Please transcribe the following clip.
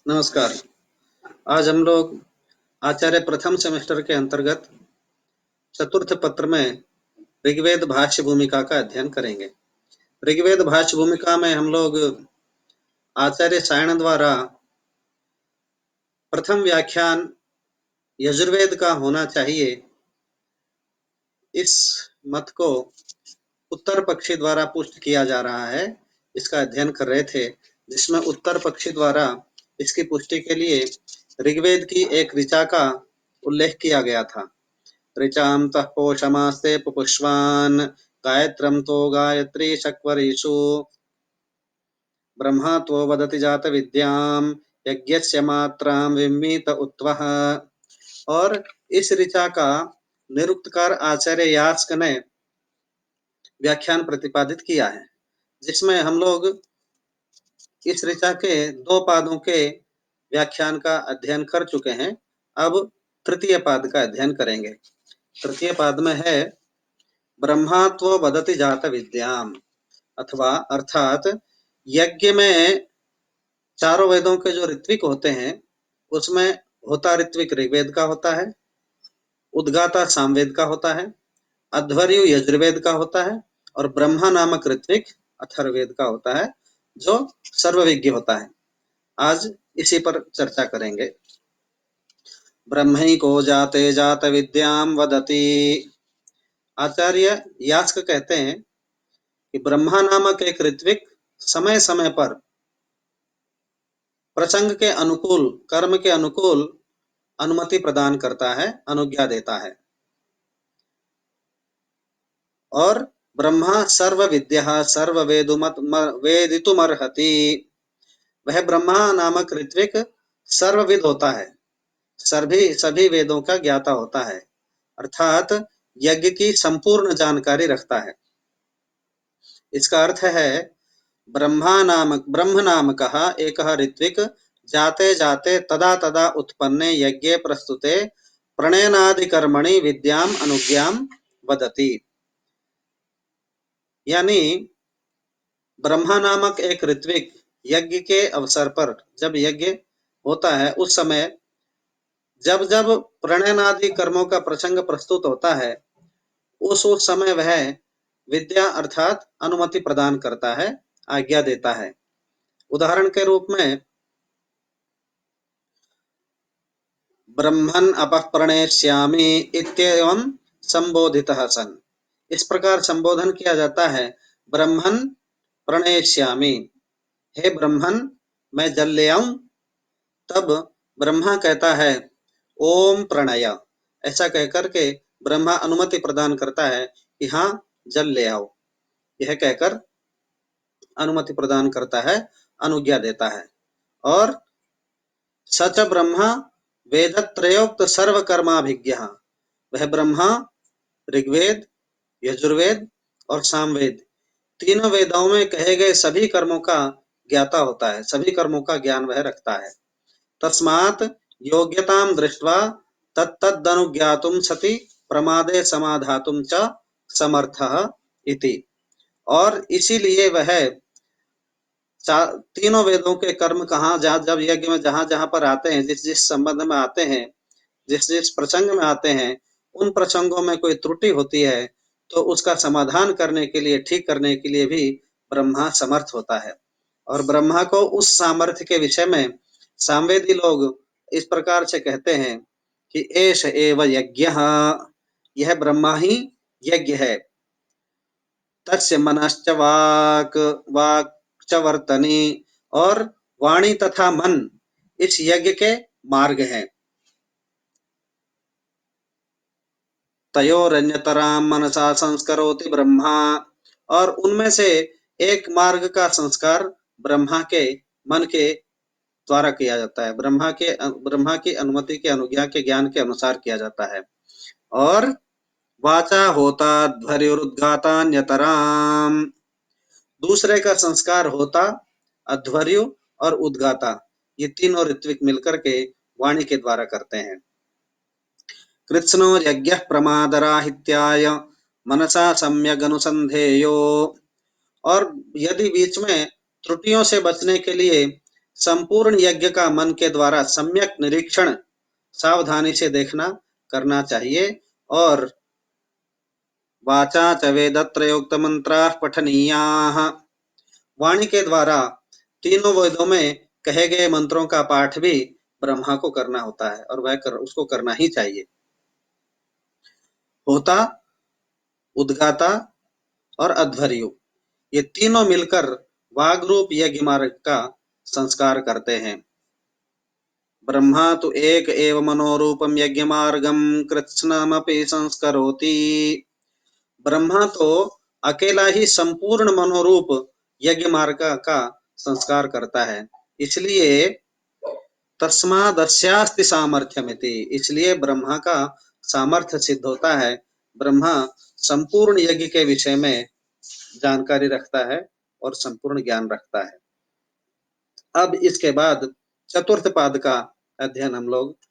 नमस्कार। आज हम लोग आचार्य प्रथम सेमेस्टर के अंतर्गत चतुर्थ पत्र में ऋग्वेद भाष्य भूमिका का अध्ययन करेंगे। ऋग्वेद भाष्य भूमिका में हम लोग आचार्य सायण द्वारा प्रथम व्याख्यान यजुर्वेद का होना चाहिए, इस मत को उत्तर पक्षी द्वारा पुष्ट किया जा रहा है। इसका अध्ययन कर रहे थे, जिसमें उत्तर पक्षी द्वारा इसकी पुष्टि के लिए ऋग्वेद की एक ऋचा का उल्लेख किया गया था। ऋचां तः पोषमास्ते पुष्वान् गायत्रं तो गायत्री शक्वरीषु ब्रह्मा तो वदति जात विद्यां यज्ञस्य मात्रां विमीत उत्वः। और इस ऋचा का निरुक्तकार आचार्य यास्क ने व्याख्यान प्रतिपादित किया है, जिसमें हम लोग इस ऋचा के दो पादों के व्याख्यान का अध्ययन कर चुके हैं। अब तृतीय पाद का अध्ययन करेंगे। तृतीय पाद में है ब्रह्मात्व वदति जात विद्याम, अथवा अर्थात यज्ञ में चारों वेदों के जो ऋत्विक होते हैं उसमें होता ऋत्विक ऋग्वेद का होता है, उद्गाता सामवेद का होता है, अध्वर्यु यजुर्वेद का होता है और ब्रह्मा नामक ऋत्विक अथर्ववेद का होता है, जो सर्वविज्ञ होता है। आज इसी पर चर्चा करेंगे। ब्रह्मैको जाते जात विद्याम वदति। आचार्य यास्क कहते हैं कि ब्रह्मा नामक एक ऋत्विक समय समय पर प्रसंग के अनुकूल, कर्म के अनुकूल अनुमति प्रदान करता है, अनुज्ञा देता है। और ब्रह्मा सर्व विद्या सर्व वेदितुमर्हति। वह ब्रह्मा नामक ऋत्विक सर्वविद होता है, सभी वेदों का ज्ञाता होता है, अर्थात यज्ञ की संपूर्ण जानकारी रखता है। इसका अर्थ है ब्रह्म नामकः एकः ऋत्विक जाते जाते तदा तदा उत्पन्ने यज्ञे प्रस्तुते प्रणयनादिकर्मणि विद्याम अनुज्ञाम वदति। यानी ब्रह्मा नामक एक ऋत्विक यज्ञ के अवसर पर, जब यज्ञ होता है उस समय जब जब प्रणयनादि कर्मों का प्रसंग प्रस्तुत होता है, उस समय वह विद्या अर्थात अनुमति प्रदान करता है, आज्ञा देता है। उदाहरण के रूप में ब्रह्मन् अपः प्रणेष्यामि इत्येवं संबोधितः सन, इस प्रकार संबोधन किया जाता है। ब्रह्मन् प्रणेष्यामि, हे ब्रह्मन मैं जल ले आऊं। तब ब्रह्मा कहता है ओम प्रणय, ऐसा कहकर के ब्रह्मा अनुमति प्रदान करता है कि हाँ जल ले आओ। यह कहकर अनुमति प्रदान करता है, अनुज्ञा देता है। और सच ब्रह्मा वेदत्रयोक्त सर्वकर्माभिज्ञः, वह ब्रह्मा ऋग्वेद, यजुर्वेद और सामवेद तीनों वेदों में कहे गए सभी कर्मों का ज्ञाता होता है, सभी कर्मों का ज्ञान वह रखता है। तस्मात् योग्यतां दृष्ट्वा तत्तदनुज्ञातुं सति प्रमादे समाधातुं च समर्थः इति। और इसीलिए वह तीनों वेदों के कर्म कहाँ जब यज्ञ में जहां जहां पर आते हैं, जिस जिस संबंध में आते हैं, जिस जिस प्रसंग में आते हैं, उन प्रसंगों में कोई त्रुटि होती है तो उसका समाधान करने के लिए, ठीक करने के लिए भी ब्रह्मा समर्थ होता है। और ब्रह्मा को उस सामर्थ्य के विषय में सामवेदी लोग इस प्रकार से कहते हैं कि एष एव यज्ञः, यह ब्रह्मा ही यज्ञ है। तस्य मनश्च वाक् च वर्तनी, और वाणी तथा मन इस यज्ञ के मार्ग हैं। तयोरन्यतरां मनसा संस्करोति ब्रह्मा, और उनमें से एक मार्ग का संस्कार ब्रह्मा के मन के द्वारा किया जाता है, ब्रह्मा की अनुमति के, अनुज्ञा के, ज्ञान के अनुसार किया जाता है। और वाचा होता ध्वर्युरुद्गातान्यतराम, दूसरे का संस्कार होता, अध्वर्यु और उद्गाता, ये तीनों ऋत्विक मिलकर के वाणी के द्वारा करते हैं। कृत्स्नो यज्ञः प्रमादराहित्याय मनसा सम्यग् अनुसंधेयो, और यदि बीच में त्रुटियों से बचने के लिए संपूर्ण यज्ञ का मन के द्वारा सम्यक निरीक्षण सावधानी से देखना करना चाहिए। और वाचा च वेदत्रयोक्त मंत्रा पठनीया, वाणी के द्वारा तीनों वेदों में कहे गए मंत्रों का पाठ भी ब्रह्मा को करना होता है और उसको करना ही चाहिए। होता, उद्गाता और अध्वर्यु, ये तीनों मिलकर वाग रूप यज्ञ मार्ग का संस्कार करते हैं। ब्रह्मा तो एक एव मनोरूपम यज्ञ मार्गम कृत्स्नमपि संस्करोति, ब्रह्मा तो अकेला ही संपूर्ण मनोरूप यज्ञ मार्ग का संस्कार करता है। इसलिए तस्मादस्यास्ति सामर्थ्यमिति, इसलिए ब्रह्मा का सामर्थ्य सिद्ध होता है। ब्रह्मा संपूर्ण यज्ञ के विषय में जानकारी रखता है और संपूर्ण ज्ञान रखता है। अब इसके बाद चतुर्थ पाद का अध्ययन हम लोग